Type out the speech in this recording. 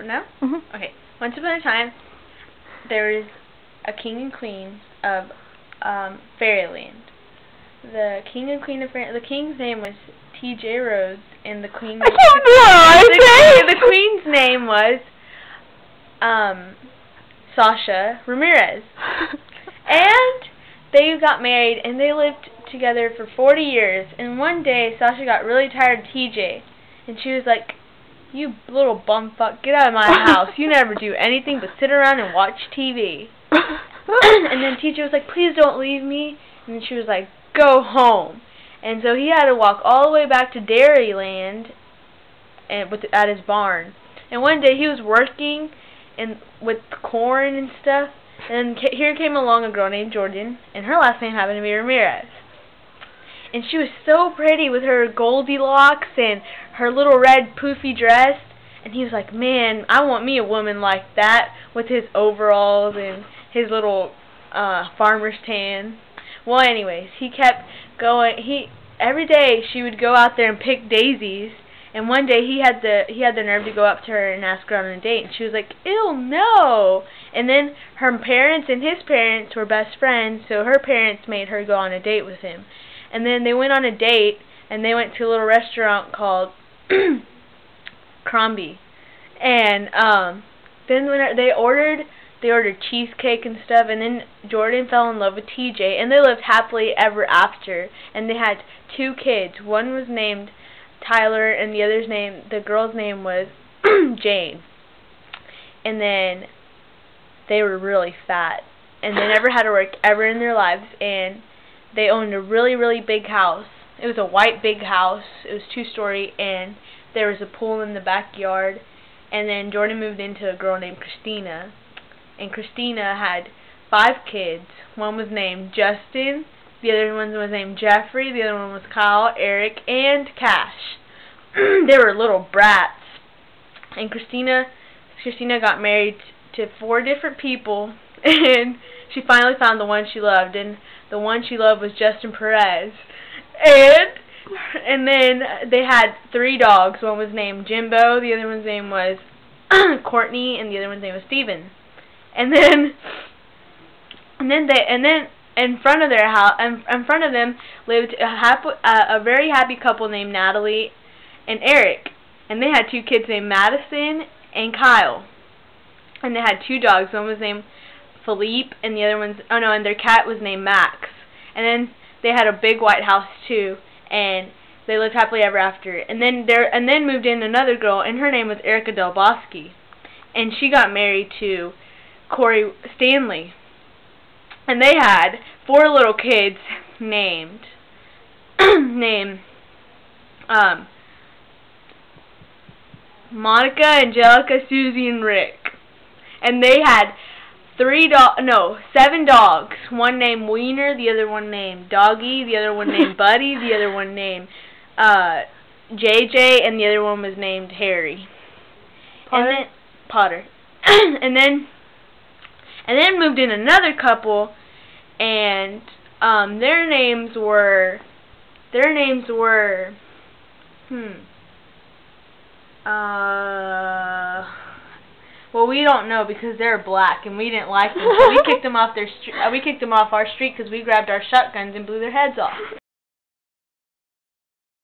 now? Mm-hmm. Okay. Once upon a time, there was a king and queen of Fairyland. The king and queen of Fairyland. The king's name was T.J. Rhodes, and the queen. The queen's name was Sasha Ramirez. And they got married, and they lived together for 40 years. And one day, Sasha got really tired of TJ, and she was like, "You little bumfuck, get out of my house. You never do anything but sit around and watch TV." And then TJ was like, "Please don't leave me." And then she was like, "Go home." And so he had to walk all the way back to Dairyland and at his barn. And one day he was working with corn and stuff, and here came along a girl named Jordan, and her last name happened to be Ramirez. And she was so pretty with her Goldilocks and her little red poofy dress. And he was like, "Man, I want me a woman like that with his overalls and his little farmer's tan." Well, anyways, he kept going. Every day she would go out there and pick daisies. And one day he had the nerve to go up to her and ask her on a date, and she was like, "Ew, no!" And then her parents and his parents were best friends, so her parents made her go on a date with him. And then they went on a date, and they went to a little restaurant called Crombie. And then when they ordered cheesecake and stuff, and then Jordan fell in love with TJ, and they lived happily ever after. And they had 2 kids. One was named Tyler, and the girl's name was Jane. And then they were really fat, and they never had to work ever in their lives, and they owned a really, really big house. It was a white big house. It was 2-story, and there was a pool in the backyard. And then Jordan moved into a girl named Christina, and Christina had 5 kids. One was named Justin, the other one was named Jeffrey, the other one was Kyle, Eric, and Cash. They were little brats. And Christina got married to 4 different people, and she finally found the one she loved, and the one she loved was Justin Perez. And then they had 3 dogs. One was named Jimbo, the other one's name was Courtney, and the other one's name was Steven. And then in front of their house, in front of them lived a very happy couple named Natalie and Eric, and they had 2 kids named Madison and Kyle. And they had 2 dogs. One was named Philippe, and the other and their cat was named Max. And then they had a big white house too, and they lived happily ever after. And then moved in another girl, and her name was Erica Del Bosque, and she got married to Corey Stanley. And they had 4 little kids named Monica, Angelica, Susie, and Rick. And they had 7 dogs. One named Wiener, the other one named Doggy, the other one named Buddy, the other one named JJ, and the other one was named Harry. Potter. And then moved in another couple, and their names were well, we don't know because they're black and we didn't like them, so we kicked them off our street because we grabbed our shotguns and blew their heads off.